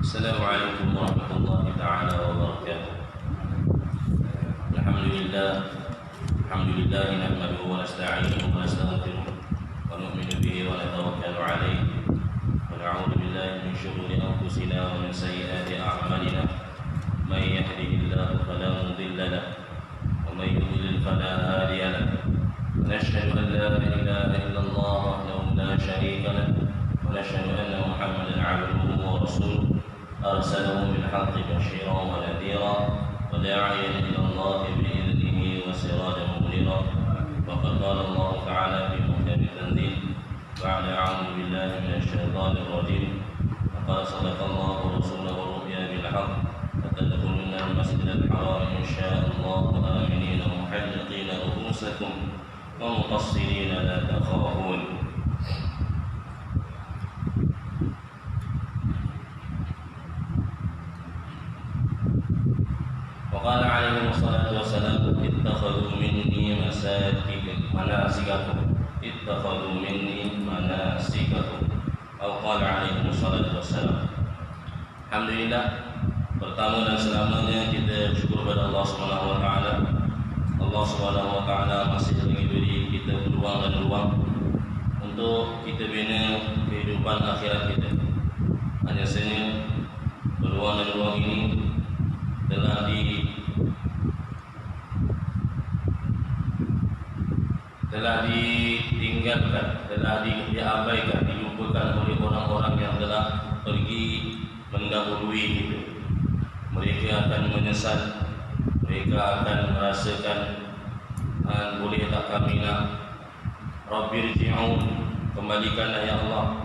السلام عليكم ورحمة الله تعالى وبركاته. الحمد لله نحمده ونستعينه ونستغفره ونؤمن به ونتوكل عليه ونعوذ بالله من شرور أنفسنا ومن سيئات أعمالنا. من يهده الله فلا مضل له ومن يضلل فلا هادي له. ونشهد أن لا إله إلا الله وحده لا شريك له ونشهد أن محمدا عبده ورسوله أرسله بالحق بشيرا ونذيرا وداعيا إلى الله بإذنه وسراجا منيرا. وقد قال الله تعالى في محكم التنزيل بعد أعوذ بالله من الشيطان الرجيم وقال صدق الله ورسوله الرؤيا بالحق لتدخلن المسجد الحرام إن شاء الله آمنين محلقين رؤوسكم ومقصرين لا تخافون. وقال عليه الصلاة والسلام اتخذوا مني مناسككم اتخذوا مني مناسككم أو قال عليه الصلاة والسلام. Alhamdulillah, pertama dan selamanya kita bersyukur kepada Allah Subhanahu wa taala. Allah Subhanahu wa taala masih lagi beri kita peluang dan ruang untuk kita bina kehidupan akhirat kita. Hanya saja peluang dan ruang ini telah ditinggalkan, telah diabaikan, dilupakan oleh orang-orang yang telah pergi mendahului kita. Mereka akan menyesal, mereka akan merasakan boleh tak kami nak Rabbirji'un, kembalikanlah ya Allah.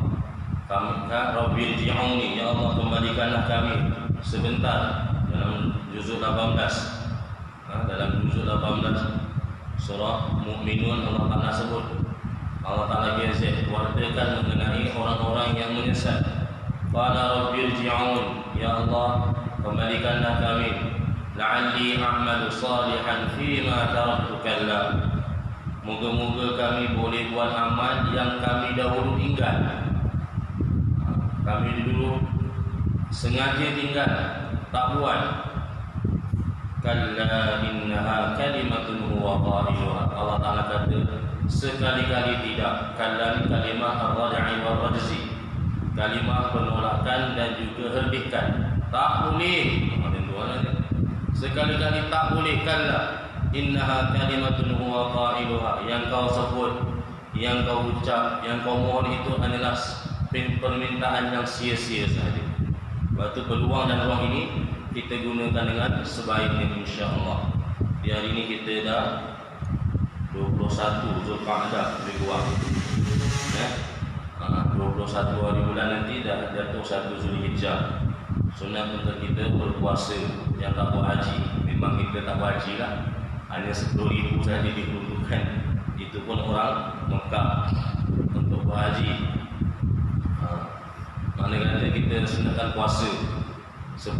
Rabbirji'uni, ya Allah kembalikanlah kami sebentar. Dalam juzuk 18, dalam juzuk 18 surah Mu'minun, Allah Ta'ala sebut, Allah Ta'ala wartakan mengenai orang-orang yang menyesal. Qala rabbirji'un, ya Allah kembalikanlah kami, la'alli a'malu salihan fima taraktu kalla, moga-moga kami boleh buat amal yang kami dahulu tinggal. Kami dulu sengaja tinggal, tak buat. Kalla innaha kalimatun huwa qailuha, Allah Ta'ala kata sekali-kali tidak. Kalla ni kalimah ar-rad'i wal-rajzi, kalimah penolakan dan juga herdihkan. Tak boleh, sekali-kali tak boleh. Kalla innaha kalimatun huwa qailuha, yang kau sebut, yang kau ucap, yang kau mohon itu adalah permintaan yang sia-sia sahaja. Waktu peluang dan ruang ini kita gunakan dengan sebaiknya insya-Allah. Di hari ini kita dah 21 Zulqa'dah lebih kurang. 21 hari bulan nanti dah jatuh 1 Zulhijjah. Sunat untuk kita berpuasa yang tak buat haji. Memang kita tak buat haji lah. Hanya 10,000 saja diperuntukkan. Itu pun orang Mekah untuk buat haji. Maknanya kita sunatkan puasa 10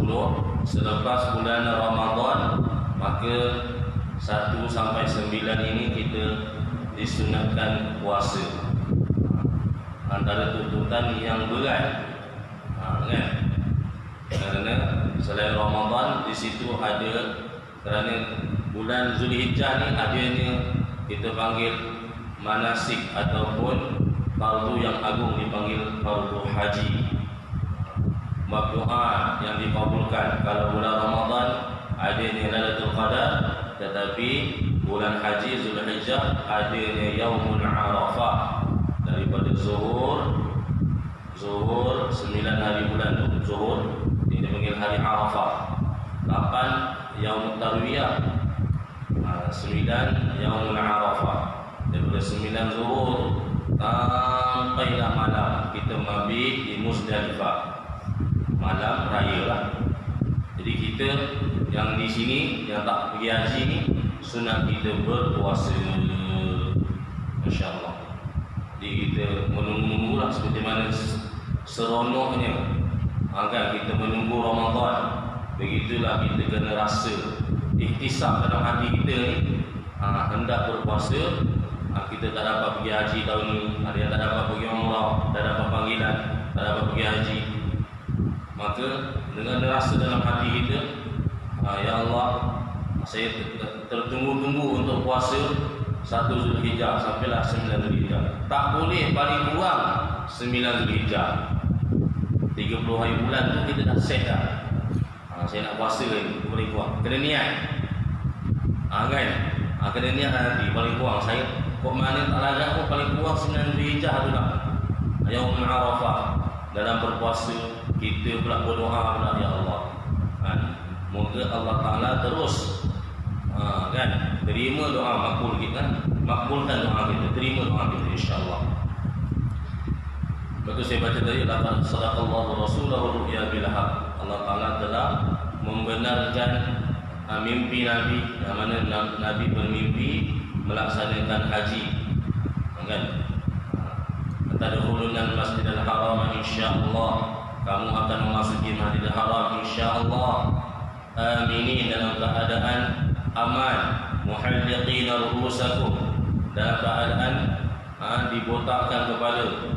selepas bulan Ramadan, maka 1 sampai 9 ini kita disunatkan puasa. Antara tuntutan yang berat, kan? Kerana selain Ramadan di situ ada, kerana bulan Zulhijjah ni adanya kita panggil manasik ataupun fardu yang agung dipanggil fardu haji. Bab doa yang dikabulkan. Kalau bulan Ramadan adanya Lailatul Qadar, tetapi bulan haji Zulhijjah adanya Yaumul Arafah. Daripada zuhur 9 hari bulan zuhur ini dipanggil hari Arafah. 8 Yaumul Tarwiyah, 9 Yaumul Arafah. Daripada 9 zuhur sampailah malam kita mabit di Muzdalifah, malam raya lah. Jadi kita yang di sini yang tak pergi haji ni sunat kita berpuasa, masya-Allah. Jadi kita menunggu lah seperti mana seronoknya agar kita menunggu Ramadan. Begitulah kita kena rasa ikhtisab dalam hati kita ni, hendak berpuasa. Kita tak dapat pergi haji tahun ni, ada yang tak dapat pergi umrah, tak dapat panggilan, tak dapat pergi haji. maka dengan rasa dalam hati kita, ya Allah, saya tertunggu-tunggu untuk puasa 1 Zulhijjah sampailah 9 Zulhijjah. Tak boleh paling kurang 9 Zulhijjah. 30 hari bulan tu kita dah set dah. Saya nak puasa ni, paling kurang kena niat. Kan? Kena niat nanti paling kurang saya kok mana tak larat pun paling kurang 9 Zulhijjah tu lah. Yaumul Arafah. Dalam berpuasa kita pula berdoa pula, ya Allah. Moga Allah Ta'ala terus terima doa, makbul kita, makbulkan doa kita, terima doa kita insya-Allah. Betul saya baca tadi, laqad sadaqallahu rasulahu ru'ya bil haq. Allah Ta'ala telah membenarkan mimpi Nabi, yang mana Nabi bermimpi melaksanakan haji. Kan? Tadkhulunal Masjidil Haram insya-Allah. Kamu akan memasuki Masjidil Haram insya-Allah. Aminin, dalam keadaan aman, muhalliqina ru'usakum, dalam keadaan dibotakkan kepala,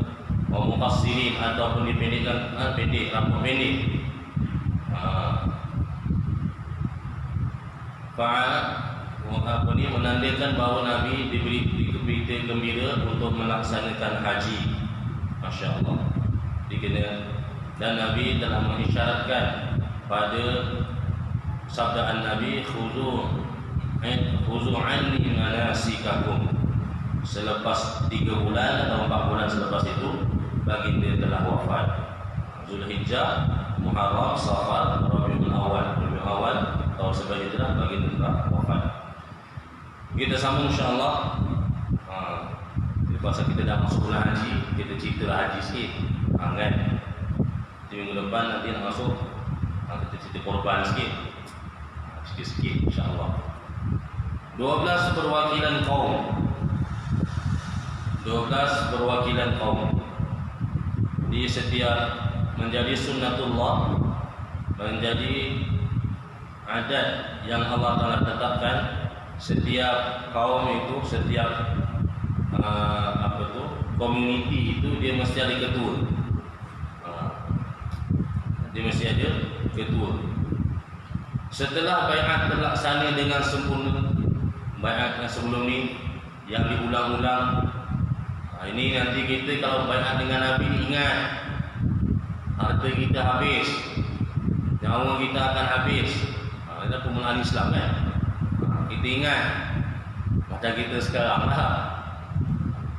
wa muqassirin, ataupun dipendekkan pendek, rambut pendek. Ini menandakan bahawa Nabi diberi berita gembira untuk melaksanakan haji. Masya Allah. Dan Nabi telah mengisyaratkan pada sabdaan Nabi, khuzu anni manasikakum. Selepas 3 bulan atau 4 bulan selepas itu, baginda telah wafat. Zulhijjah, Muharram, Safar, Rabiul Awal tahun sebelum itu baginda telah wafat. Kita sambung insya-Allah. Lepas kita dah masuk bulan haji, kita cerita haji sikit. Kan? Minggu depan nanti nak masuk, kita cerita korban sikit. Sikit-sikit insya-Allah. 12 perwakilan kaum. 12 perwakilan kaum. Di setiap menjadi sunnatullah, menjadi adat yang Allah Ta'ala tetapkan, setiap kaum itu, setiap community itu dia mesti ada ketua. Dia mesti ada ketua. Setelah baiat terlaksana dengan sempurna, baiat yang sebelum ni yang diulang-ulang, ini nanti kita kalau baiat dengan Nabi ni, ingat harta kita habis, nyawa kita akan habis. Itu permulaan Islam kan. Kita ingat macam kita sekarang lah,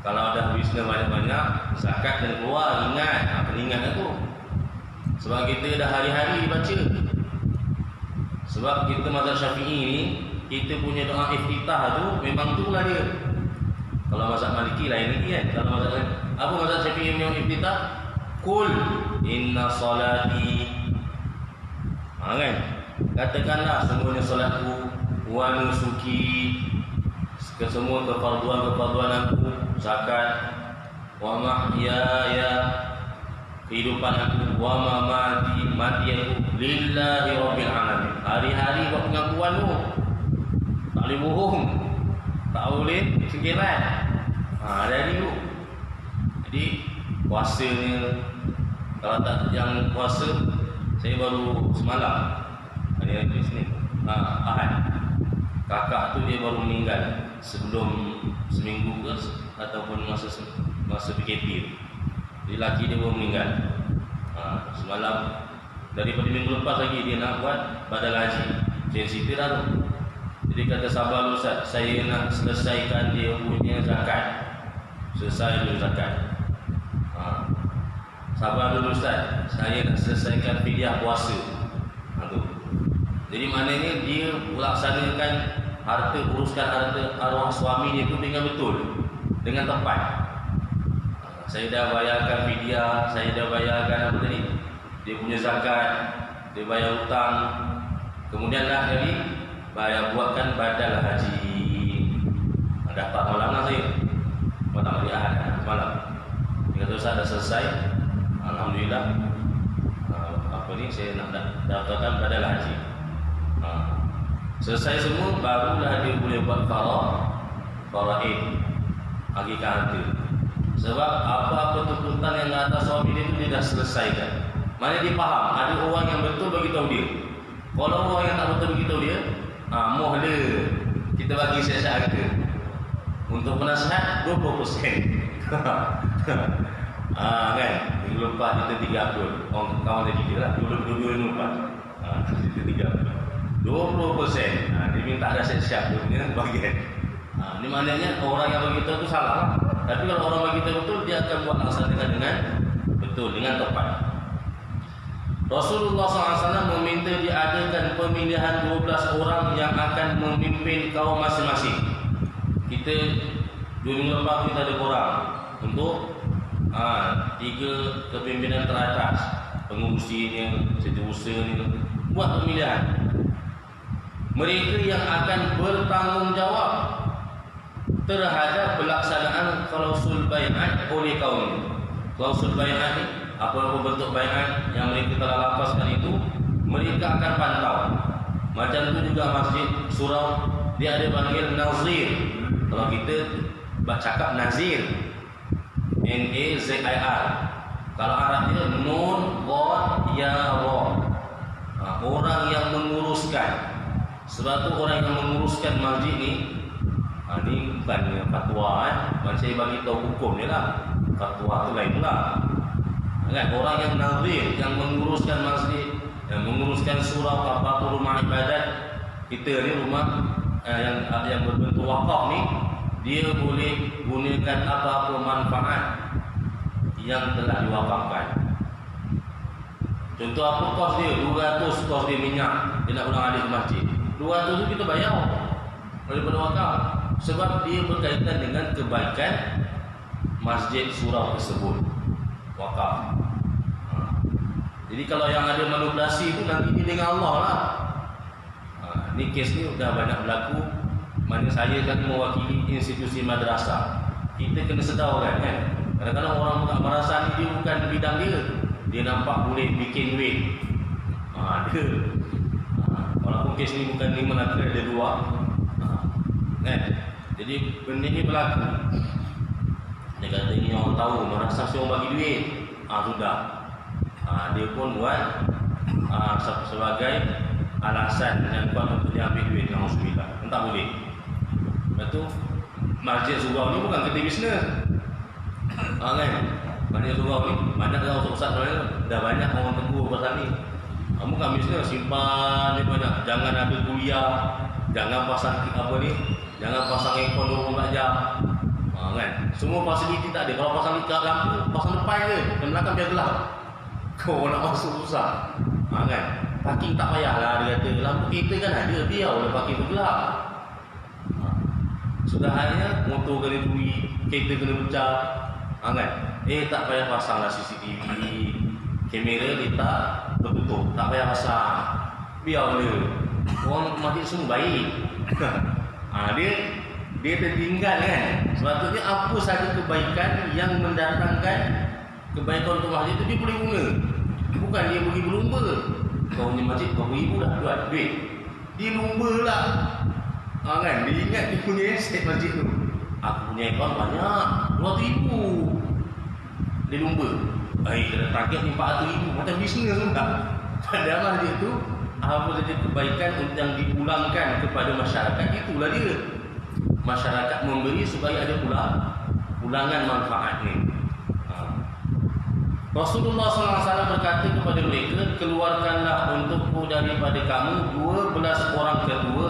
kalau ada bisnes banyak-banyak, zakat dan keluar, ingat, ingat tu. Sebab kita dah hari-hari baca. Sebab kita mazhab Syafi'i ni, kita punya doa iftitah tu memang tu lah dia. Kalau mazhab Maliki lain lagi kan. Kalau mazhab apa mazhab Syafi'i punya iftitah? Qul inna salati. Kan? Katakanlah semuanya solatku, wa nusuki, kesemua kefarduan aku, zakat, wa mahyaya, kehidupan aku, wa mati aku, lillahi rabbil alamin. Hari-hari buat pengakuan tu, tak boleh bohong, tak boleh cengkeran. Dari tu. Jadi puasanya, kalau tak yang puasa, saya baru semalam, hari Isnin, Ahad, kakak tu dia baru meninggal sebelum seminggu ke ataupun masa PKP. Jadi laki dia baru meninggal. Semalam, daripada minggu lepas lagi dia nak buat badal haji. Saya cerita dah tu. Jadi kata sabar Ustaz, saya nak selesaikan dia punya zakat. Selesai dulu zakat. Sabar dulu Ustaz, saya nak selesaikan fidyah puasa. Tu. Jadi maknanya dia melaksanakan uruskan harta arwah suaminya itu dengan betul, dengan tepat. Saya dah bayarkan fidyah, saya dah bayarkan apa tadi? Dia punya zakat, dia bayar hutang. Kemudianlah jadi buatkan badal haji. Dah 4 malam lah saya. Malam hari Ahad malam. Dia kata Ustaz dah selesai. Alhamdulillah. Saya nak daftarkan badal haji. Selesai semua, barulah dia boleh buat faraid, akikah harta. Sebab apa-apa tuntutan yang atas suami dia tu dia dah selesaikan. Mana dia faham, ada orang yang betul bagi tahu dia. Kalau orang yang tak betul bagi tahu dia, mohon kita bagi siasat harga. Untuk penasihat 20%. Kan? Minggu lepas kita 3 upload. Orang kawan tadi dia lah, 22 minggu lepas. Kita 3 upload. 20%. Dia minta ada siap-siap dia punya bagian. Ini maknanya orang yang bagi tahu tu salah lah. Tapi kalau orang bagi tahu betul, dia akan buat laksanakan dengan betul, dengan tepat. Rasulullah SAW meminta diadakan pemilihan 12 orang yang akan memimpin kaum masing-masing. Kita 2 minggu lepas kita ada korang untuk 3 kepimpinan teratas, pengurusinya, setiausaha buat pemilihan. Mereka yang akan bertanggungjawab terhadap pelaksanaan klausul bai'at oleh kaum. Klausul bai'at ni, apa-apa bentuk bai'at yang mereka telah lapaskan itu, mereka akan pantau. Macam tu juga masjid surau, dia ada panggil nazir. Kalau kita cakap nazir, N-A-Z-I-R. Kalau Arab dia nun, qad, ya, ra. Orang yang menguruskan. Sebab tu orang yang menguruskan masjid ni, ni bukan fatwa saya bagi tahu hukum dia lah. Fatwa tu lain pula. Kan? Orang yang nazir, yang menguruskan masjid, yang menguruskan surau, apa rumah ibadat kita ni, rumah yang berbentuk wakaf ni, dia boleh gunakan apa-apa manfaat yang telah diwakafkan. Contoh apa kos dia? 200 kos dia minyak, dia nak ulang alik ke masjid. 200 tu kita bayar daripada wakaf. Sebab dia berkaitan dengan kebaikan masjid surau tersebut, wakaf. Jadi kalau yang ada manipulasi itu nanti dia dengan Allah lah. Ni kes ni dah banyak berlaku. Mana saya kan mewakili institusi madrasah, kita kena sedarkan kan. Kadang-kadang orang buka madrasah ni dia bukan bidang dia. Dia nampak boleh bikin duit. Dia. Walaupun kes ni bukan 5 nak ada 2. Kan? Jadi benda ni berlaku. Dia kata ini orang tahu madrasah si orang bagi duit. Sudah. Dia pun buat sebagai alasan yang kuat untuk dia ambil duit dengan Rasulullah. Tak boleh. Lepas tu masjid surau ni bukan kedai bisnes. Kan? Masjid surau ni banyak dah untuk pusat sebenarnya. Dah banyak orang tegur pasal ni. Bukan bisnes, simpan ni banyak. Jangan ada kuliah, jangan pasang apa ni, jangan pasang handphone 24 jam. Kan? Semua fasiliti tak ada. Kalau pasang lampu, pasang depan je. Dan belakang biar gelap. Kau nak masuk susah. Kan? Parking tak payahlah, dia kata. Lampu kereta kan ada, biar boleh parking tu gelap. Sudah hanya motor kena curi, kereta kena pecah. Kan? Tak payah pasanglah CCTV. Kamera letak tertutup, tak payah pasang. Biar boleh. Orang masjid semua baik. Dia tertinggal kan. Sepatutnya apa sahaja kebaikan yang mendatangkan kebaikan untuk masjid itu dia boleh guna. Bukan dia pergi berlumba. Kau ni masjid berapa ribu dah buat duit. Dia lumba lah. Kan? Dia ingat dia punya aset masjid tu. Aku punya akaun banyak, 200,000. Dia lumba. Kena target ni 400,000. Macam bisnes pun tak. Padahal masjid tu apa saja kebaikan yang dipulangkan kepada masyarakat, itulah dia. Masyarakat memberi supaya ada pula pulangan manfaat ni. Rasulullah SAW berkata kepada mereka, keluarkanlah untukku daripada kamu 12 orang ketua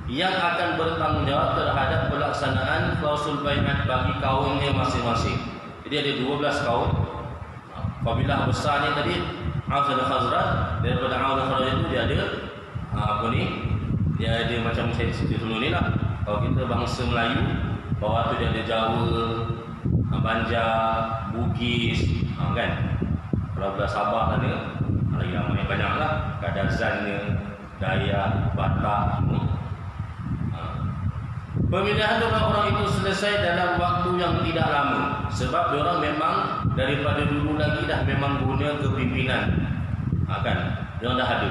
yang akan bertanggungjawab terhadap pelaksanaan klausul bai'at bagi kaumnya masing-masing. Jadi ada 12 kaum. Kabilah besar ni tadi Aus dan Khazraj. Daripada Aus dan Khazraj itu dia ada dia ada macam saya sebelum ni lah. Kalau kita bangsa Melayu, bawah tu dia ada Jawa, Banjar, Bugis, kan? Kalau belah Sabah ada lagi ramai banyak lah. Kadazannya, Dayak, Batak semua. Pemilihan 12 orang itu selesai dalam waktu yang tidak lama. Sebab diorang memang daripada dulu lagi dah memang guna kepimpinan. Kan? Diorang dah ada.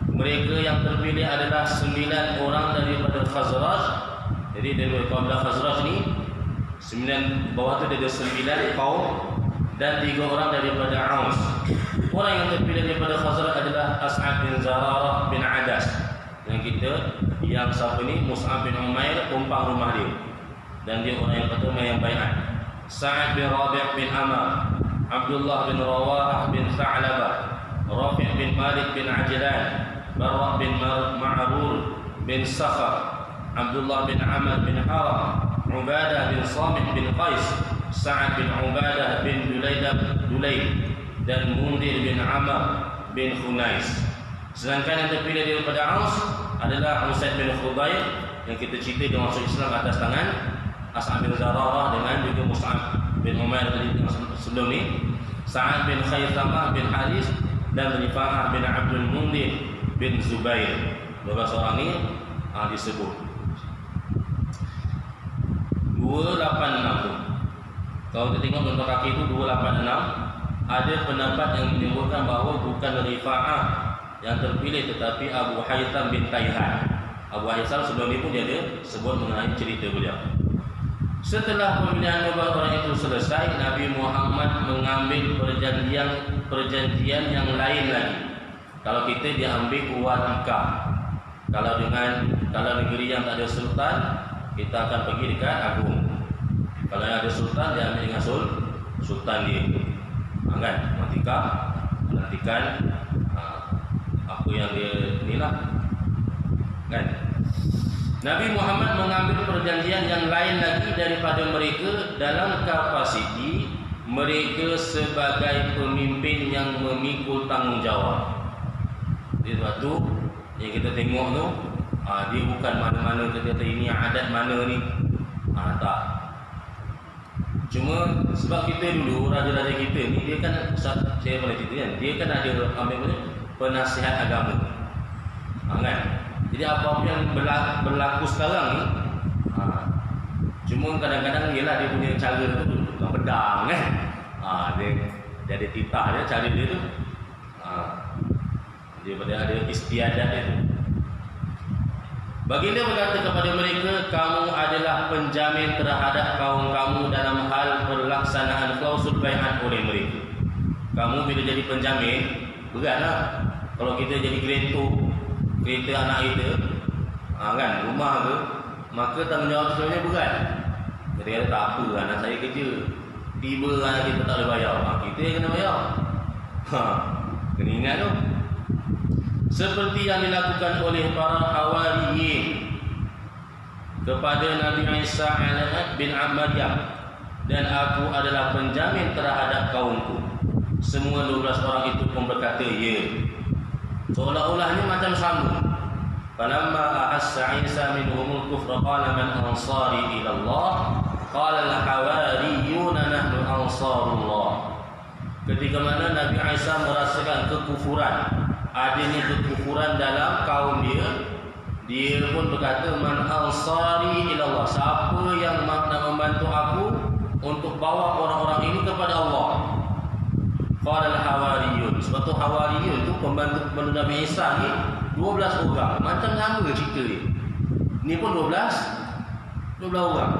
Mereka yang terpilih adalah 9 orang daripada Khazraj. Jadi dari kabilah Khazraj ni 9 bawah tu ada 9 kaum dan 3 orang daripada Aus. Orang yang terpilih daripada Khazraj adalah As'ad bin Zararah bin Adas. Dan kita yang satu ini Mus'ab bin Umair, tumpang rumah dia. Dan dia orang yang pertama yang bai'at. Sa'ad bin Rabi' bin Amr, Abdullah bin Rawah bin Tha'labah, Rafi' bin Malik bin Ajlan, Barra' bin Ma'rur bin Sakhar, Abdullah bin Amr bin Haram, Ubadah bin Samit bin Qais, Sa'ad bin Ubadah bin Dulayd, dan Mundir bin Amr bin Khunais. Sedangkan yang terpilih daripada Aus adalah Usaid bin Khubayr yang kita cerita dia masuk Islam atas tangan As'ad bin Zararah dengan juga Mus'ab bin Umair tadi sebelum ni, Sa'ad bin Khaythamah bin Haris dan Rifa'ah bin Abdul Mundir bin Zubair. 12 orang ni disebut 286 tu. Kalau kita tengok contoh kaki itu 286, ada pendapat yang menyebutkan bahawa bukan Rifa'ah yang terpilih tetapi Abu Haytham bin Tayhan. Abu Haytham sebelum ni pun dia ada sebut mengenai cerita beliau. Setelah pemilihan 12 orang itu selesai, Nabi Muhammad mengambil perjanjian yang lain lagi. Kalau kita dia ambil wathaqah. Kalau negeri yang tak ada sultan, kita akan pergi dekat agung. Kalau yang ada sultan, dia ambil dengan sultan dia. Kan? Menantikan apa yang dia inilah. Kan? Nabi Muhammad mengambil perjanjian yang lain lagi daripada mereka dalam kapasiti mereka sebagai pemimpin yang memikul tanggungjawab. Jadi sebab tu yang kita tengok tu, dia bukan mana-mana kita kata ini adat mana ni. Tak. Cuma sebab kita dulu, raja-raja kita ni, dia kan, saya pernah cerita kan, dia kan ada ambil penasihat agama. Kan? Jadi apa-apa yang berlaku sekarang ni, cuma kadang-kadang ialah dia punya cara tu bukan pedang kan. Dia ada titah dia, cara dia tu. Dia ada istiadat dia tu. Baginda berkata kepada mereka, kamu adalah penjamin terhadap kaum kamu dalam hal pelaksanaan klausul bai'at oleh mereka. Kamu bila jadi penjamin, beratlah. Kalau kita jadi kereta anak kita, kan, rumah ke, maka tanggungjawab sebenarnya berat. Jadi kata tak apa, anak saya kerja, tiba anak kita tak boleh bayar, kita yang kena bayar. Kena ingat tu. Seperti yang dilakukan oleh para Hawariyin kepada Nabi Isa bin Maryam, dan aku adalah penjamin terhadap kaumku. Semua 12 orang itu pun berkata ya. Seolah-olahnya macam sama. Falamma ahassa Isa minhumul kufra qala man ansari ila Allah qala al-hawariyuna nahnu ansarullah. Ketika mana Nabi Isa merasakan kekufuran, adanya kekufuran dalam kaum dia pun berkata man ansari ila Allah, siapa yang nak membantu aku untuk bawa orang-orang ini kepada Allah. Qala al-hawariyun. Sebab tu hawariyun tu pembantu Nabi Isa ni 12 orang. Macam sama cerita ni. Ni pun 12 orang.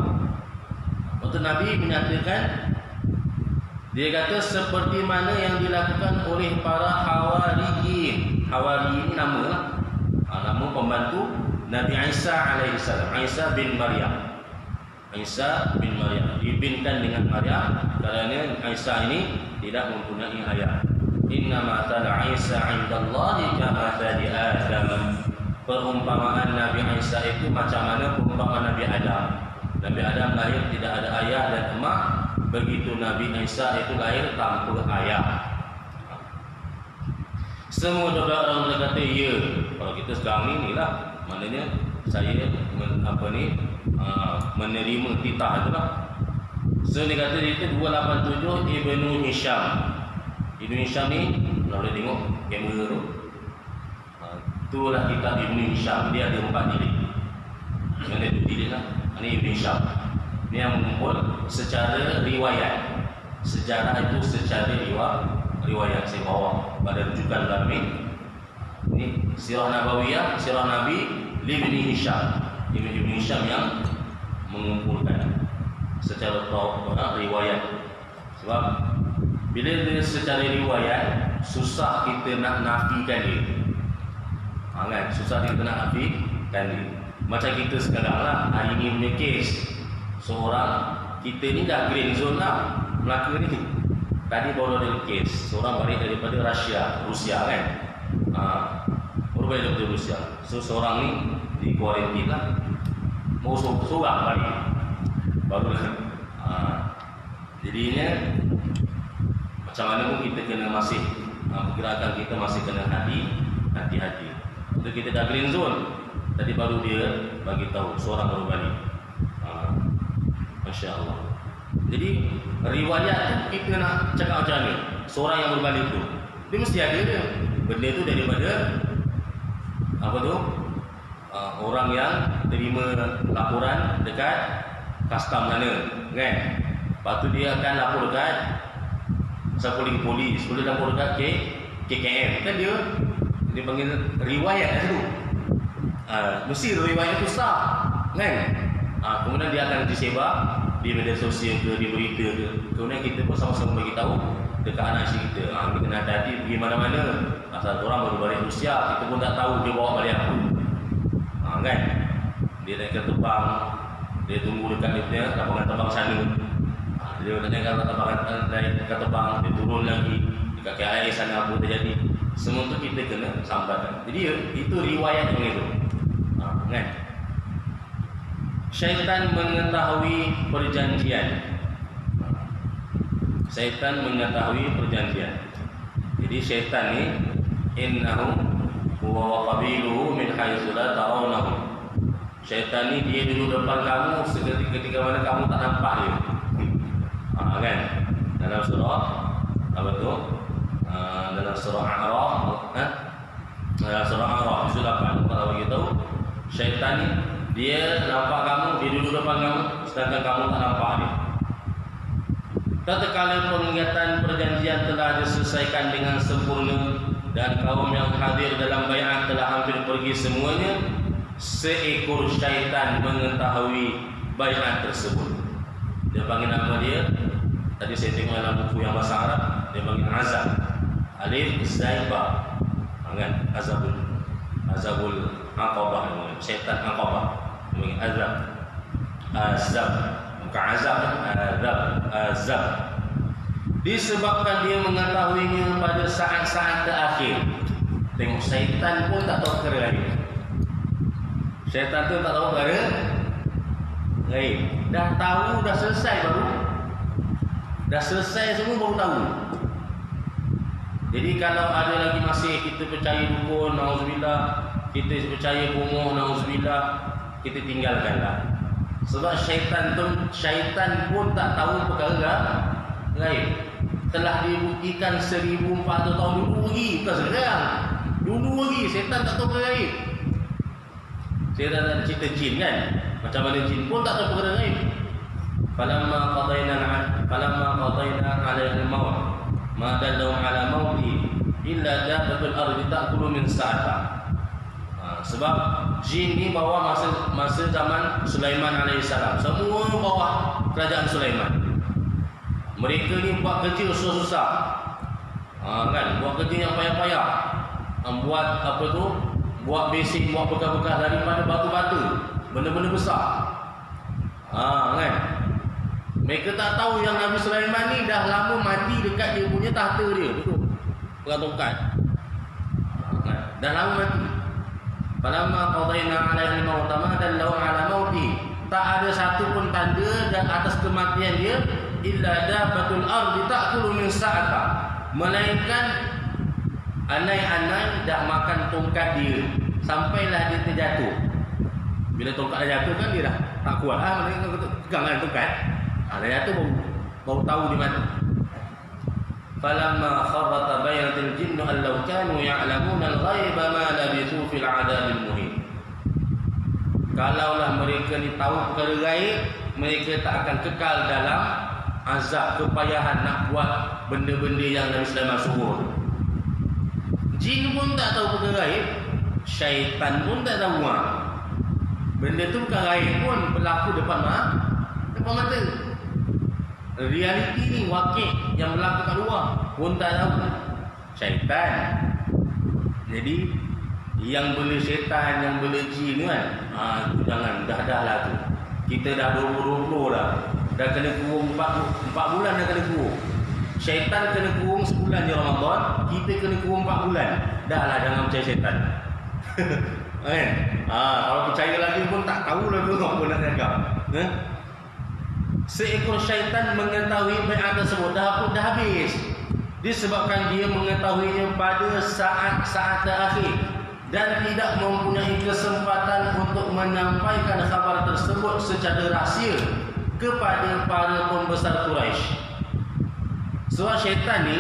Waktu Nabi menyatakan, dia kata seperti mana yang dilakukan oleh para Hawariyin. Hawariyin ni nama lah. Nama pembantu Nabi Isa alaihissalam. Isa bin Maryam. Isa bin Maryam dibinkan dengan Maryam kerana Isa ini tidak mempunyai ayah. Inna matala Isa indallahi kama tali Adam. Perumpamaan Nabi Isa itu macam mana perumpamaan Nabi Adam. Nabi Adam lahir tidak ada ayah dan emak. Begitu Nabi Isa itu lahir tanpa ayah. Semua 12 orang berkata ya. Kalau kita sekarang ni lah, maknanya saya menerima titah itulah. So dia kata dia itu 287 Ibnu Hisham. Ibnu Hisham ni kalau boleh tengok kamera tu, itulah kitab Ibnu Hisham. Dia ada 4 jilid. Yang dia jilid lah. Ini Ibnu Hisham. Dia yang mengumpul secara riwayat. Sejarah itu secara riwayat saya bawa pada rujukan dalam ini. Ini Sirah Nabawiyah, Sirah Nabi Ibnu Hisham. Ibnu Hisham yang mengumpulkan secara riwayat. Sebab Bila dia secara riwayat, susah kita nak nafikan dia. Kan? Susah kita nak nafikan dia. Macam kita sekarang lah, hari ni punya kes seorang, kita ni dah green zone lah Melaka ni. Tadi baru ada kes seorang balik daripada Rusia kan. Baru balik daripada Rusia. So seorang ni di kuarantin lah, mau seorang balik baru jadinya macam mana pun kita kena masih pergerakan kita masih kena hati-hati. Untuk kita dah green zone, tadi baru dia bagi tahu seorang baru balik. Masya Allah. Jadi riwayat tu kita nak cakap macam mana? Seorang yang berbalik tu, dia mesti ada dia. Benda tu daripada apa tu? Orang yang terima laporan dekat custom mana, kan? Lepas tu dia akan lapor dekat siapa lagi, polis, boleh lapor dekat KKM. Kan dia panggil riwayat tu. Mesti riwayat tu sah, kan? Kemudian dia akan disebar di media sosial ke, di berita ke. Kemudian kita pun sama-sama bagi tahu dekat anak isteri kita. Kita kena hati-hati pergi mana-mana. Asal orang baru balik Rusia, kita pun tak tahu dia bawa balik apa. Kan? Dia naik ke terbang, dia tunggu dekat dia punya lapangan terbang sana. Dia naik ke terbang, dia turun lagi dekat KAI sana, apa terjadi. Semua tu kita kena sambatkan. Jadi itu riwayat yang itu. Kan? Syaitan mengetahui perjanjian. Syaitan mengetahui perjanjian. Jadi syaitan ni innahu huwa wa qabiluhu min haitsu la tarawnahu. Syaitan ni dia duduk depan kamu ketika mana kamu tak nampak dia. Kan? Dalam surah apa tu? Dalam surah A'raf, dalam surah A'raf surah 8 Allah bagi tahu syaitan ni dia nampak kamu, dia duduk depan kamu, sedangkan kamu tak nampak dia. Tatkala pengingatan perjanjian telah diselesaikan dengan sempurna dan kaum yang hadir dalam bai'at telah hampir pergi semuanya, seekor syaitan mengetahui bai'at tersebut. Dia panggil nama dia, tadi saya tengok dalam buku yang bahasa Arab, dia panggil Azab. Alif Zaiba. Kan? Azabul Aqabah, syaitan Aqabah. Azab, bukan azab, azab. Disebabkan dia mengetahuinya pada saat-saat terakhir. Tengok, syaitan pun tak tahu perkara lain. Syaitan tu tak tahu perkara lain. Dah tahu, dah selesai baru. Dah selesai semua baru tahu. Jadi kalau ada lagi masih kita percaya dukun, na'udzubillah, kita percaya bomoh, na'udzubillah, kita tinggalkanlah. Sebab syaitan pun tak tahu perkara lain. Telah dibuktikan 1400 tahun dulu lagi, bukan sekarang. Dulu lagi syaitan tak tahu perkara lain. Syaitan tak cerita jin kan, macam mana jin pun tak tahu perkara lain. Falamma qadayna 'alaihi al-maut ma dallu 'ala mauti illa dabbatul ardi ta'kulu min sa'ata. Sebab jin ni bawa masa zaman Sulaiman alaihissalam. Semua bawa kerajaan Sulaiman. Mereka ni buat kerja susah-susah. Kan? Buat kerja yang payah-payah. Buat apa tu? Buat basic, buat bekas-bekas daripada batu-batu. Benda-benda besar. Kan? Mereka tak tahu yang Nabi Sulaiman ni dah lama mati dekat dia punya tahta dia. Betul? Pegang tongkat. Dah lama mati. Falamma qadayna 'alaihi al-maut ma dallu 'ala mauti. Tak ada satu pun tanda dan atas kematian dia illa dabbatul ardi ta'kulu min sa'ata. Melainkan anai-anai dah makan tongkat dia sampailah dia terjatuh. Bila tongkat dah jatuh kan dia dah tak kuat. Mereka pegangan tongkat. Dah jatuh baru tahu dia mati. Falamma kharra tabayyanat al-jinnu an law kanu ya'lamuna al-ghaiba ma labithu fil 'adzabil muhin. Kalaulah mereka ni tahu perkara gaib, mereka tak akan kekal dalam azab kepayahan nak buat benda-benda yang Nabi Sulaiman suruh. Jin pun tak tahu perkara gaib, syaitan pun tak tahu. Benda tu bukan gaib pun berlaku depan mata. realiti ni, wakil yang berlaku kat luar pun tak tahu. Syaitan. Jadi yang bela syaitan, yang bela jin kan, tu jangan, dah lah tu. Kita dah 20-20 dah kena kurung 4 bulan dah kena kurung. Syaitan kena kurung sebulan je Ramadan, kita kena kurung 4 bulan. Dah lah, jangan percaya syaitan. Kan? Kalau percaya lagi pun tak tahu lah tu apa nak cakap. Seekor syaitan mengetahui bai'at tersebut dah habis. Disebabkan dia mengetahuinya pada saat-saat terakhir dan tidak mempunyai kesempatan untuk menyampaikan khabar tersebut secara rahsia kepada para pembesar Quraisy. Sebab syaitan ni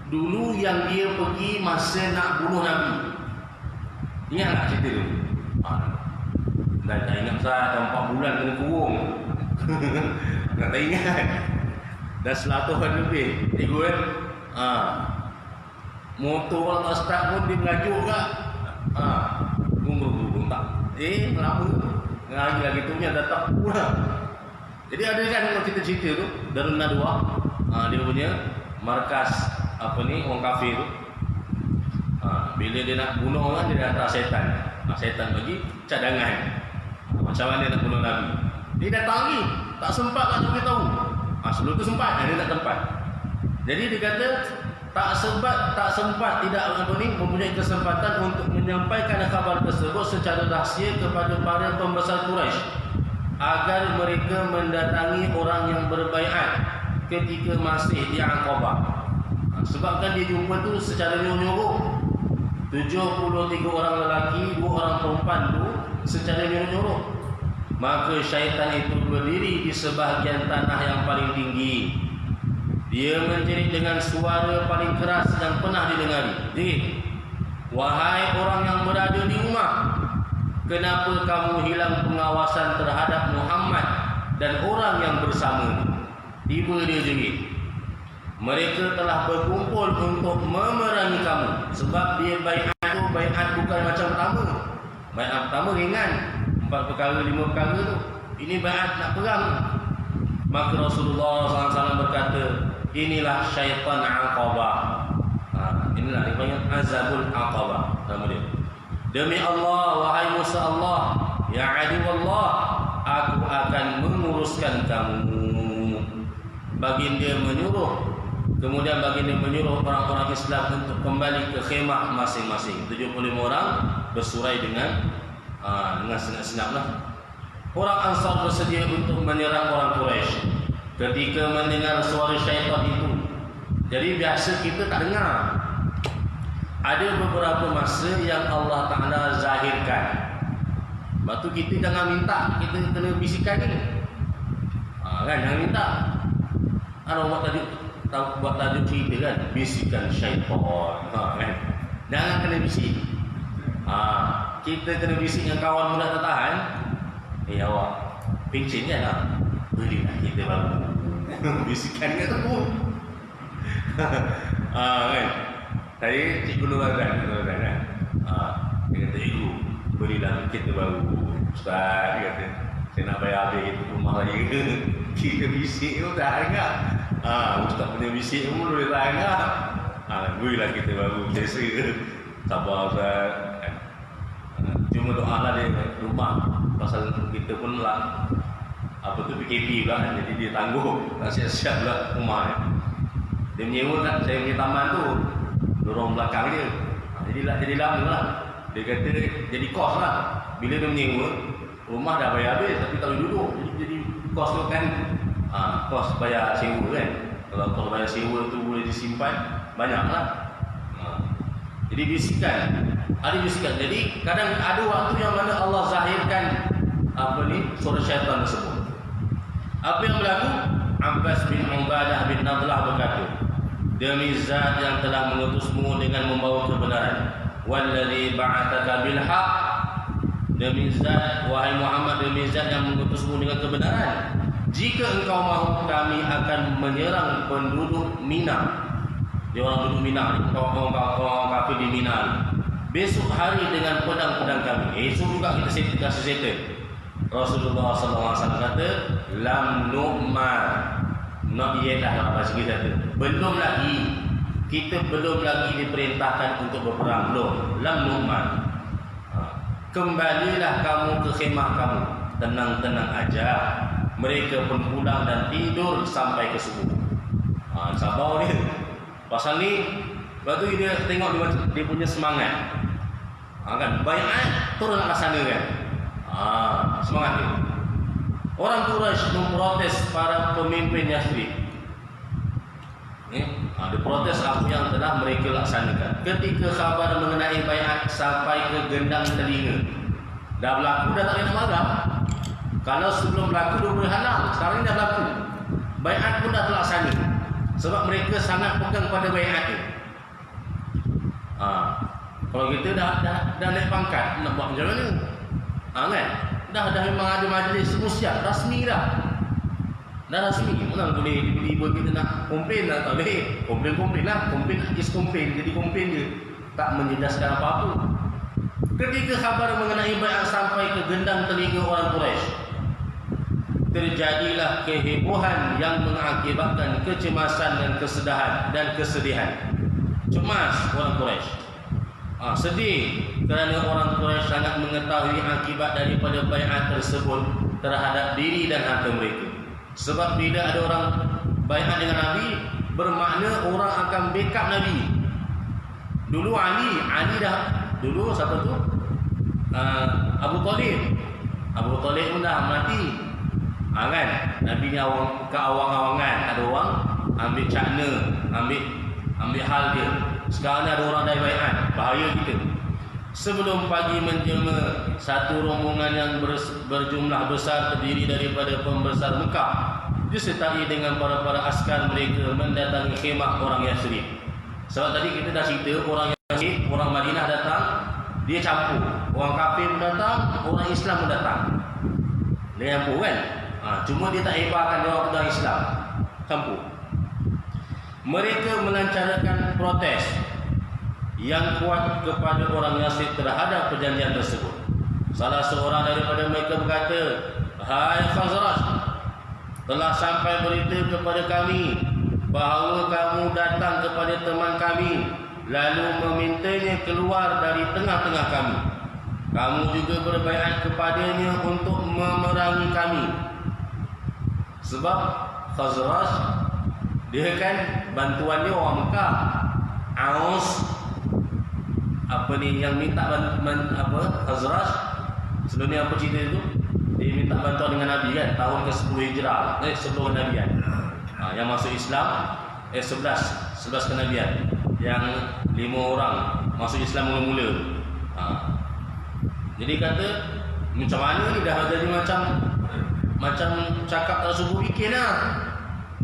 dulu yang dia pergi masa nak bunuh Nabi. Ingat tak cerita tu? Dah tak ingat dah 4 bulan kena kurung. Tak ingat. Dah 100 hari lebih. Ikut kan? Motor kalau tak start pun dia mengajuk kak. Gunggung tak. Lama. Lagi tu punya dah tak pula. Jadi ada kan kalau kita cerita tu Darun Nadwa, dia punya markas orang kafir tu. Bila dia nak bunuh orang, dia hantar syaitan. Syaitan bagi cadangan. Macam mana nak bunuh Nabi. Dia datang lagi, tak sempat nak beritahu. Sebelum tu sempat, dia tak tempat. Jadi dia kata tak sempat tidak mempunyai kesempatan untuk menyampaikan kabar tersebut secara rahsia kepada para pembesar Quraisy agar mereka mendatangi orang yang berbaiat ketika masih di Aqabah. Sebabkan dia jumpa tu secara nyuruh-nyuruh. 73 orang lelaki, 2 orang perempuan tu secara nyuruh-nyuruh. Maka syaitan itu berdiri di sebahagian tanah yang paling tinggi. Dia menjerit dengan suara paling keras yang pernah didengari. Wahai orang yang berada di rumah, kenapa kamu hilang pengawasan terhadap Muhammad dan orang yang bersama? Tiba dia jerit. Mereka telah berkumpul untuk memerangi kamu. Sebab dia baiat bukan macam pertama. Baiat pertama ringan, 4 perkara 5 perkara tu. Ini baiat nak perang. Maka Rasulullah SAW berkata, inilah syaitan Aqabah. Inilah dipanggil azabul Aqabah nama dia. Demi Allah, wahai Musa Allah, ya adu Allah, aku akan menguruskan kamu. Baginda menyuruh, kemudian baginda menyuruh orang-orang Islam untuk kembali ke khemah masing-masing. 75 orang bersurai dengan senap-senap lah. Orang Ansar bersedia untuk menyerang orang Quraisy. Ketika mendengar suara syaitan itu, jadi biasa kita tak dengar. Ada beberapa masa yang Allah Ta'ala zahirkan. Lepas tu kita jangan minta, kita kena bisikan ni. Kan, jangan minta. Buat tajuk cerita kan, bisikan syaitan. Kan? Jangan kena bisik. Kita kena bisik dengan kawan muda tertahan. Awak pencen kan lah. Berilah kita baru. Bisikan kat tu. Kan? Saya cikgu Nuragan kan. Dia kata, cikgu, berilah kita baru. Ustaz, dia kata, saya nak bayar habis rumah lagi. Kita bisik pun tak hangat. Ustaz punya bisik pun boleh tak hangat. Berilah kita baru. Biasa. Sabar Ustaz. Cuma doa lah dia rumah. Pasal kita pun lah PKP pula kan. Jadi dia tangguh. Tak siap-siap pula rumah ni. Dia menyewa kan, saya punya taman tu lorong belakang dia. Jadi lama lah. Dia kata jadi kos lah. Bila dia menyewa, rumah dah bayar habis tapi tak boleh duduk. Jadi kos tu kan kos bayar sewa kan. Kalau kos bayar sewa tu boleh disimpan, banyak lah. Jadi bisikan. Ada bisikan. Jadi kadang ada waktu yang mana Allah zahirkan suara syaitan tersebut. Apa yang berlaku? Abbas bin Ubadah bin Nadlah berkata, demi zat yang telah mengutusmu dengan membawa kebenaran, wallazi ba'athaka bil haq, demi zat wahai Muhammad, demi zat yang mengutusmu dengan kebenaran, jika engkau mahu kami akan menyerang penduduk Mina. Dia orang duduk Mina ni, orang kafir di Mina ni. Besok hari dengan pedang-pedang kami. Esok juga kita kasih settle. Rasulullah SAW kata, lam nu'mar, Not yet lah bahasa kita tu. Belum lagi. Kita belum lagi diperintahkan untuk berperang. Belum. Lam nu'man. Kembalilah kamu ke khemah kamu. Tenang-tenang aja. Mereka pun pulang dan tidur sampai ke subuh. Sabar dia. Pasal ni, lepas tu dia tengok dia punya semangat. Kan? Bai'at terus nak laksanakan. Semangat dia. Orang Quraisy memprotes para pemimpin Yathrib. Dia protes apa yang telah mereka laksanakan. Ketika khabar mengenai bai'at sampai ke gendang telinga, dah berlaku, dah tak boleh nak marah. Kalau sebelum berlaku dia boleh halang, sekarang ni dah berlaku. Bai'at pun dah terlaksana. Sebab mereka sangat pegang pada bai'at tu. Kalau kita dah naik pangkat, nak buat macam mana? Kan? Dah memang ada majlis semua siap, rasmi dah. Dah rasmi. Mana boleh tiba-tiba kita nak komplain lah, tak boleh. Komplain lah. Komplain is komplain. Jadi komplain dia tak menjejaskan apa-apa. Ketika khabar mengenai bai'at sampai ke gendang telinga orang Quraisy, terjadilah kehebohan yang mengakibatkan kecemasan dan kesedihan. Cemas orang Quraisy. Sedih kerana orang Quraisy sangat mengetahui akibat daripada bai'at tersebut terhadap diri dan harta mereka. Sebab bila ada orang bai'at dengan Nabi, bermakna orang akan backup Nabi. Dulu Ali dulu siapa tu? Abu Talib pun dah mati. Kan? Nabi ni keawang-awangan, ada orang ambil cakna, ambil hal dia. Sekarang ada orang dah bai'at, bahaya kita. Sebelum pagi menjelma, satu rombongan yang berjumlah besar terdiri daripada pembesar Mekah disertai dengan para askar mereka mendatangi khemah orang Yathrib. Sebab tadi kita dah cerita orang Yathrib, orang Madinah datang, dia campur. Orang kafir pun datang, orang Islam pun datang. Dia campur kan? Cuma dia tak hebatkan dia orang Islam. Campur. Mereka melancarkan protes yang kuat kepada orang Yathrib terhadap perjanjian tersebut. Salah seorang daripada mereka berkata, "Hai Khazraj, telah sampai berita kepada kami bahawa kamu datang kepada teman kami lalu memintanya keluar dari tengah-tengah kami. Kamu juga berbaiat kepadanya untuk memerangi kami." Sebab Khazraj dia kan bantuan dia orang Mekah. Aus yang minta Khazraj sebelum ni apa cerita itu? Dia minta bantuan dengan Nabi kan, tahun ke-10 Hijrah, sebelum Nabian. Yang masuk Islam 11 kenabian. Yang 5 orang masuk Islam mula-mula. Jadi kata macam mana ni dah jadi macam cakap tak subuh bikin lah.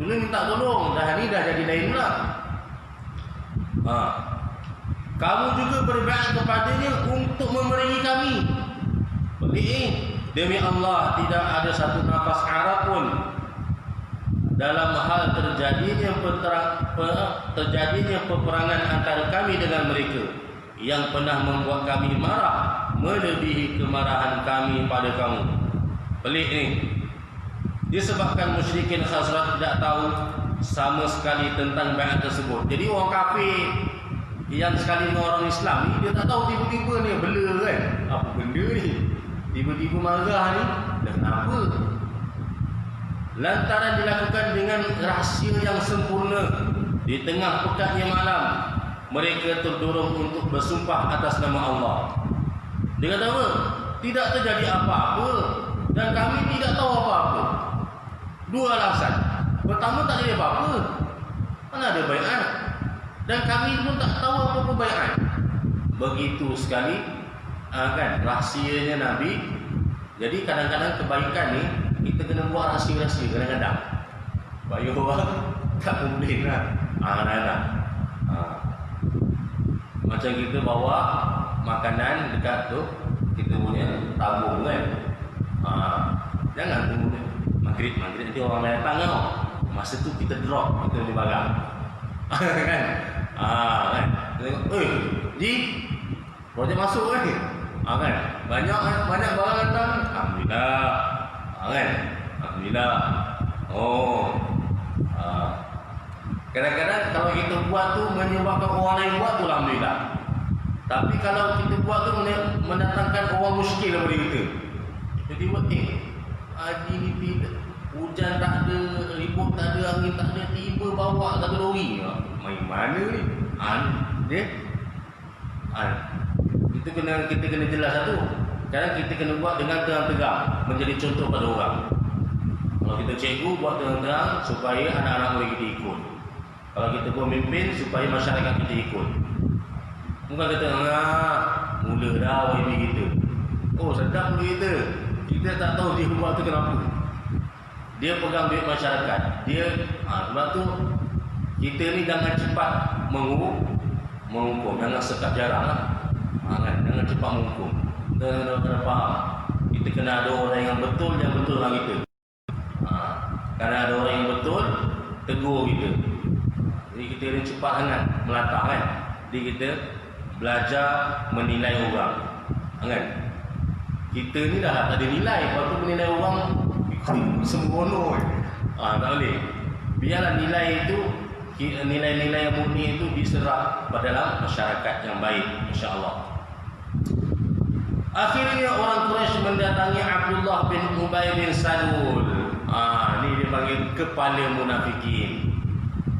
Dulu minta tolong, dah ni dah jadi lain pula. Kamu juga berbaiat kepadanya untuk memerangi kami. Pelik demi Allah, tidak ada satu nafas Arab pun dalam hal terjadinya peperangan antara kami dengan mereka yang pernah membuat kami marah melebihi kemarahan kami pada kamu. Pelik ni. Disebabkan musyrikin Khazraj tidak tahu sama sekali tentang baiat tersebut. Jadi orang kafir yang sekali dengan orang Islam ni, dia tak tahu tiba-tiba ni bela kan. Apa benda ni? Tiba-tiba marah ni. Dan kenapa? Lantaran dilakukan dengan rahsia yang sempurna di tengah pekatnya malam, mereka terdorong untuk bersumpah atas nama Allah. Dia kata apa? Tidak terjadi apa-apa dan kami tidak tahu apa-apa. Dua alasan. Pertama, tak ada apa-apa. Mana ada baiat. Dan kami pun tak tahu apa-apa baiat. Begitu sekali kan rahsianya Nabi. Jadi kadang-kadang kebaikan ni kita kena buat rahsia-rahsia kadang-kadang. Bagi orang tak komplain lah. Kadang-kadang macam kita bawa makanan dekat tu, kita punya tabung kan. Jangan tunggu maghrib nanti orang lain datang tau. Masa tu kita drop, kita beli barang. Kan? Kan? Tengok, di projek masuk kan? Kan? Banyak barang datang. Alhamdulillah. Kan? Alhamdulillah. Kadang-kadang kalau kita buat tu menyebabkan orang lain buat tu alhamdulillah. Tapi kalau kita buat tu mendatangkan orang muskil daripada kita. Jadi buat haji ni tidak, hujan tak ada, ribut tak ada, angin tak ada, tiba bawa satu lori. Main mana ni? Kita kena jelas satu. Sekarang kita kena buat dengan terang-terang, menjadi contoh pada orang. Kalau kita cikgu buat terang-terang supaya anak-anak murid kita ikut. Kalau kita pemimpin supaya masyarakat kita ikut. Bukan kata mula dah YB kita. Oh sedap murid kita. Kita tak tahu dia buat tu kenapa. Dia pegang duit masyarakat. Dia sebab tu kita ni jangan cepat menghukum. Jangan sekat jarang lah. Jangan cepat menghukum. Kita kena faham. Kita kena ada orang yang betul dengan kita. Kerana ada orang yang betul, tegur kita. Jadi kita ni cepat sangat melantah kan. Jadi kita belajar menilai orang. Kan? Kita ni dah tak ada nilai, lepas tu menilai orang sembrono. Tak boleh. Biarlah nilai itu, nilai-nilai yang murni itu diserap pada dalam masyarakat yang baik, insya-Allah. Akhirnya orang Quraisy mendatangi Abdullah bin Ubay bin Salul. Ni dia panggil kepala munafikin.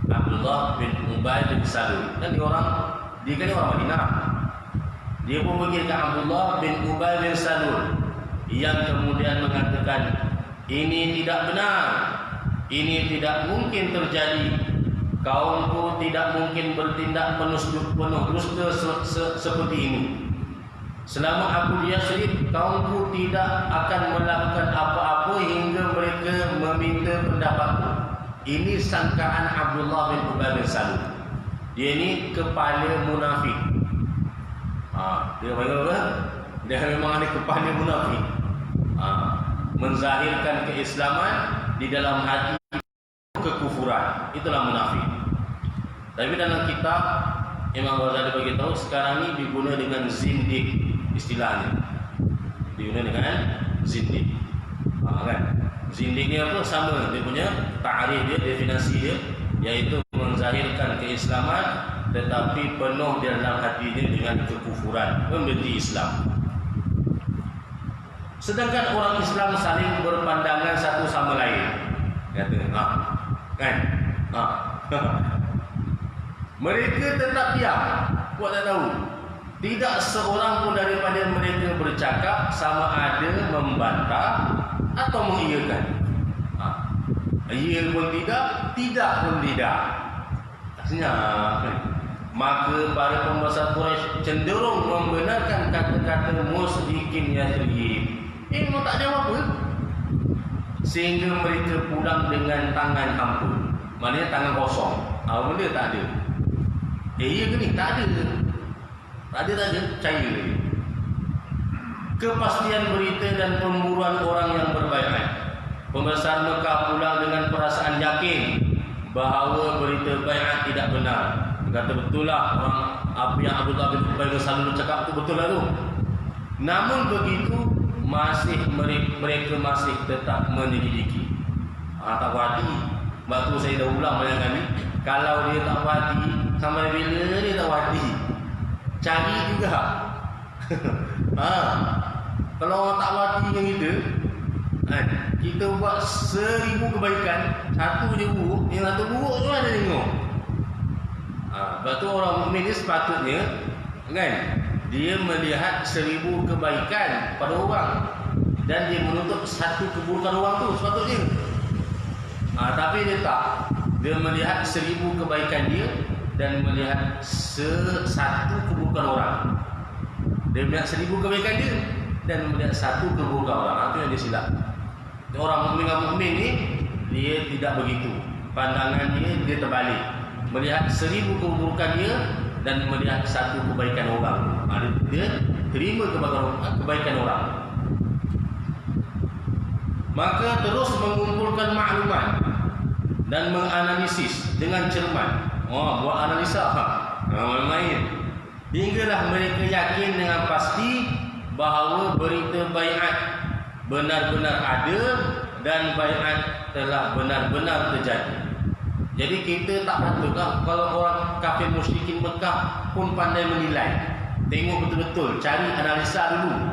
Abdullah bin Ubay bin Salul. Dan dia kan orang Madinah. Dia pun pergi ke Abdullah bin Ubay bin Salul yang kemudian mengatakan, ini tidak benar. Ini tidak mungkin terjadi. Kaumku tidak mungkin bertindak penuh dusta seperti ini. Selama aku di Yathrib, kaumku tidak akan melakukan apa-apa hingga mereka meminta pendapatku. Ini sangkaan Abdullah bin Ubay bin Salul. Dia ni kepala munafik. Dia panggil apa? Dia memang ada kepala munafik. Menzahirkan keislaman di dalam hati kekufuran. Itulah munafik. Tapi dalam kitab Imam Ghazali bagi tahu sekarang ni diguna dengan zindik istilahnya. Diguna dengan zindik. Kan? Zindik ni apa? Sama dia punya ta'rif dia, definisi dia, iaitu menzahirkan keislaman tetapi penuh di dalam hatinya dengan kekufuran, membenci Islam. Sedangkan orang Islam saling berpandangan satu sama lain. Kata, kan? Mereka tetap diam, buat tak tahu. Tidak seorang pun daripada mereka bercakap sama ada membantah atau mengiyakan. Ya pun tidak, tidak pun tidak. Senyap. Maka para pembesar Quraisy cenderung membenarkan kata-kata musyrikin Yathrib. Memang tak jawab apa. Sehingga mereka pulang dengan tangan hampa. Maknanya tangan kosong. Benda tak ada. Ya ke ni? Tak ada. Tak ada. Percaya. Kepastian berita dan pemburuan orang yang berbaiat. Pembesar Mekah pulang dengan perasaan yakin bahawa berita baiat tidak benar. Kata betul lah orang apa yang Abdullah bin Ubay bin Salul cakap tu betul lah tu. Namun begitu mereka masih tetap menyelidiki. Tak wadi. Sebab tu saya dah ulang banyak kali. Kalau dia tak wadi, sampai bila dia tak wadi, cari juga. Kalau orang tak wadi dengan kita buat 1000 kebaikan, satu je buruk, yang satu buruk tu ada tengok. Sebab tu orang mukmin ni sepatutnya kan, dia melihat 1000 kebaikan pada orang dan dia menutup satu keburukan orang tu sepatutnya. Tapi dia tak. Dia melihat 1000 kebaikan dia dan melihat satu keburukan orang. Dia melihat 1000 kebaikan dia dan melihat satu keburukan orang. Itu yang dia silap. Orang mukmin ni dia tidak begitu. Pandangannya dia terbalik. Melihat 1000 keburukan dia dan melihat satu kebaikan orang. Dia terima kebaikan orang. Maka terus mengumpulkan maklumat dan menganalisis dengan cermat. Buat analisa main-main. Hinggalah mereka yakin dengan pasti bahawa berita baiat benar-benar ada dan baiat telah benar-benar terjadi. Jadi kita tak patut kalau orang kafir musyrikin Mekah pun pandai menilai. Tengok betul-betul, cari analisa dulu.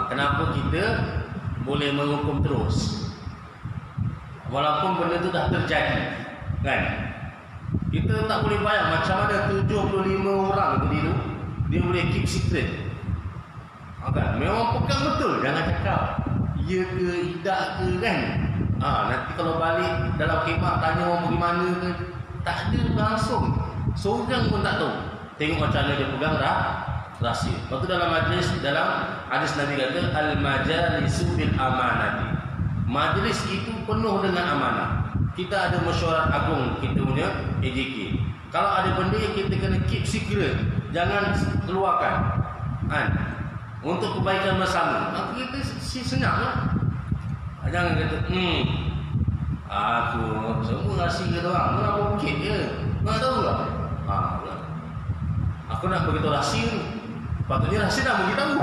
Kenapa kita boleh menghukum terus? Walaupun benda itu dah terjadi, kan? Kita tak boleh bayang macam mana 75 orang tadi tu dia boleh keep secret. Kan? Memang pegang betul, jangan cakap ya ke tidak ke, kan? Nanti kalau balik dalam khemah tanya orang pergi mana ke, tak ada langsung. Seorang pun tak tahu. Tengok macam mana dia pegang rahsia. Lepas tu dalam hadis Nabi kata al-majalisu bil amanati. Majlis itu penuh dengan amanah. Kita ada mesyuarat agung kita punya AJK. Kalau ada benda yang kita kena keep secret, jangan keluarkan. Untuk kebaikan bersama. Kita senyaplah. Jangan kata aku semua rahsia doang, nak bukit je. Tak tahu lah. Aku nak beritahu rahsia ni. Patutnya rahsia dah beritahu.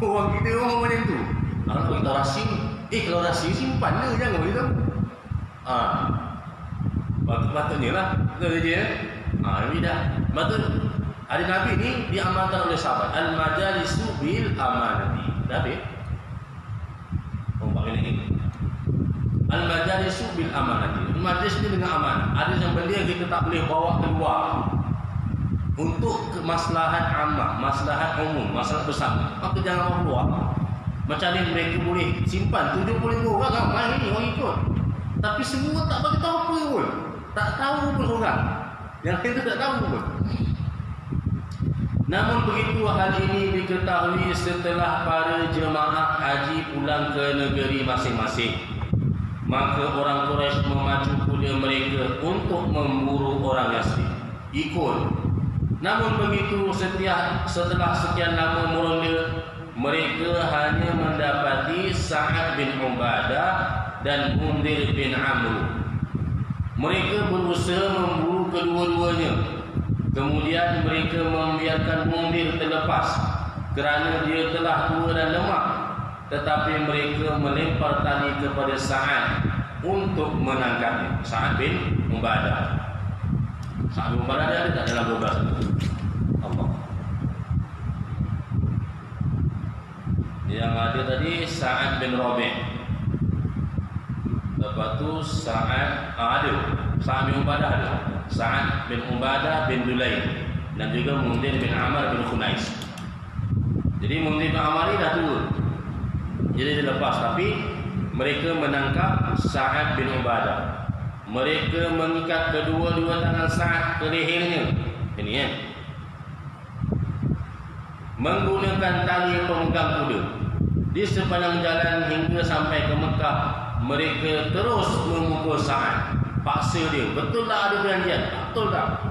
Orang kita orang macam tu. Nak beritahu rahsia ni. Kalau rahsia simpan je, jangan beritahu. Patutnya lah. Betul je. Ini dah. Betul. Ada Nabi ni diamalkan oleh sahabat. Al-majalisu bil amanati. Dah habis? Al-majalisu bil amanati. Majlis ni dengan amanah. Ada yang benda yang kita tak boleh bawa keluar untuk kemaslahan ammah, maslahat umum, maslahat bersama. Maka jangan bawa keluar. Macam ni mereka boleh simpan 75 orang ramai ni orang ikut. Tapi semua tak bagi tahu apa pun. Tak tahu pun orang. Yang kita tak tahu pun. Namun begitu hal ini diketahui setelah para jemaah haji pulang ke negeri masing-masing. Maka orang Quraisy memacu kuda mereka untuk memburu orang Yasrib. Ikut. Namun begitu setelah sekian lama meronda, mereka hanya mendapati Sa'ad bin Ubadah dan Mundir bin Amr. Mereka berusaha memburu kedua-duanya. Kemudian mereka membiarkan Mundir terlepas kerana dia telah tua dan lemah. Tetapi mereka melempar tali kepada Sa'ad untuk menangkapnya. Sa'ad bin Ubadah. Sa'ad bin Ubadah dia ada tak dalam 12? Allah. Yang ada tadi Sa'ad bin Rabi'. Lepas tu Sa'ad ada. Sa'ad bin Ubadah ada. Sa'ad bin Ubadah bin Dulaim dan juga Mundir bin Amr bin Khunais. Jadi Mundir bin Amr ni dah tua. Jadi dia lepas, tapi mereka menangkap Sa'ad bin Ubadah. Mereka mengikat kedua-dua tangan Sa'ad ke lehernya. Ini kan. Menggunakan tali pemegang kuda. Di sepanjang jalan hingga sampai ke Mekah, mereka terus memukul Sa'ad. Paksa dia. Betul tak ada perjanjian? Betul tak?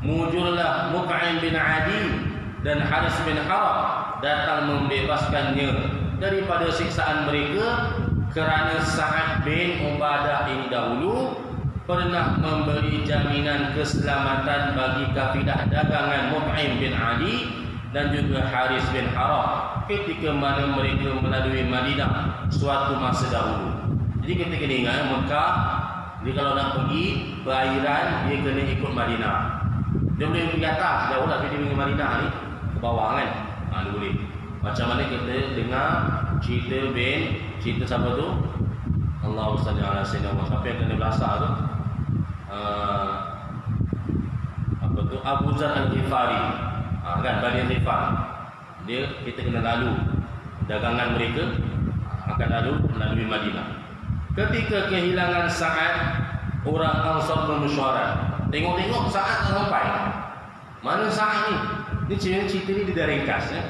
Mujurlah Mut'im bin Adi dan Haris bin Harab datang membebaskannya daripada siksaan mereka kerana Sa'ad bin Ubadah ini dahulu pernah memberi jaminan keselamatan bagi kafilah dagangan Mut'im bin Adi dan juga Haris bin Harab ketika mana mereka melalui Madinah suatu masa dahulu. Jadi kita kena ingat Mekah, dia kalau nak pergi perairan dia kena ikut Madinah. Dia boleh pergi atas, jauh lah dia pergi Madinah ni ke bawah kan. Dia boleh. Macam mana kita dengar cerita siapa tu? Allahu sallallahu alaihi wasallam. Siapa yang kena belasah tu? Apa tu? Abu Zar Al-Ghifari. Kan Bani Ghifar. Kita kena lalu dagangan mereka akan lalu melalui Madinah. Ketika kehilangan Sa'ad, orang Ansar bermesyuarat. Tengok-tengok Sa'ad tak sampai. Mana Sa'ad ni? Ni cerita ni dia dah ringkas ya.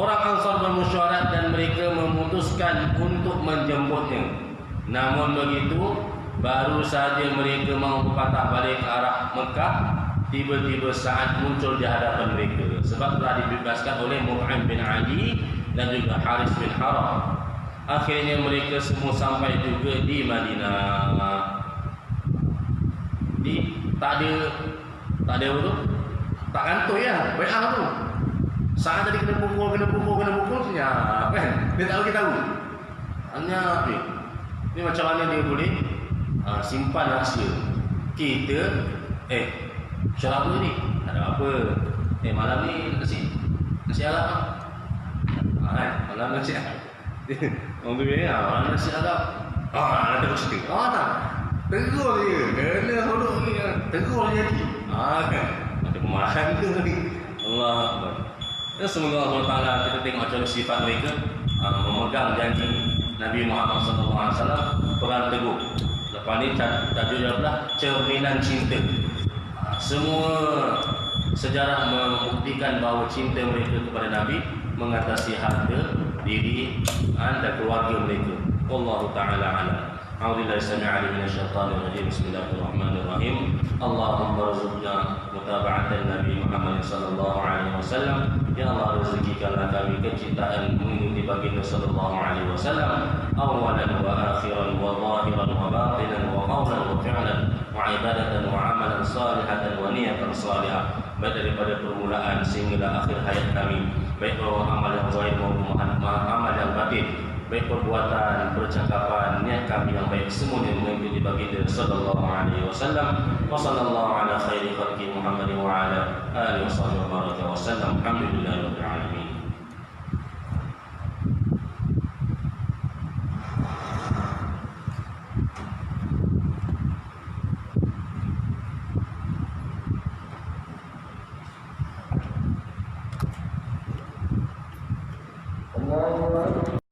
Orang Ansar bermesyuarat dan mereka memutuskan untuk menjemputnya. Namun begitu, baru saja mereka mau berpatah balik ke arah Mekah, tiba-tiba Sa'ad muncul di hadapan mereka. Sebab telah dibebaskan oleh Mut'im bin Adi dan juga Haris bin Harab. Akhirnya mereka semua sampai juga di Madinah. Tak ada apa tu? Tak kantoi lah, bai'ah tu. Saat tadi kena pukul senyap kan? Dia tak bagi tahu. Hanya ni macam mana dia boleh simpan rahsia. Kita syarab apa ni? Ada apa? Malam ni nasi Arab malam nasi Arab. Orang tu bilang malam nasi Arab. Ada cerita. Tak. Tegur dia. Kena hodok ni. Tegur dia jadi. Ada pemahaman tu ni. Allah Akbar. Semoga Allah Ta'ala kita tengok macam sifat mereka memegang janji Nabi Muhammad SAW, perang teguh. Lepas ni tajuk dia adalah cerminan cinta. Semua sejarah membuktikan bahawa cinta mereka kepada Nabi mengatasi harta, diri dan keluarga mereka. Wallahu ta'ala a'lam. A'udzubillahi samii'al 'alim minasyaitonir rajim. Bismillahirrahmanirrahim. Allahumma rzuqna mutaba'atan Nabi Muhammad sallallahu alaihi wasallam. Ya Allah, rezekikanlah kami kecintaan mengikuti baginda sallallahu alaihi wasallam, awalan wa akhiran wa zahiran wa batinan wa qawlan wa fi'lan wa ibadatan wa amalan salihatan wa niyatan salihah. Baik daripada permulaan sehingga akhir hayat kami, baik amal yang zahir maupun amal yang batin, baik perbuatan, percakapan, niat kami yang baik semuanya mengikuti baginda sallallahu alaihi wasallam. Wa sallallahu ala khairi khalqi Muhammadin wa ala alihi wa sahbihi wa baraka wa sallam. Alhamdulillahirabbil alamin.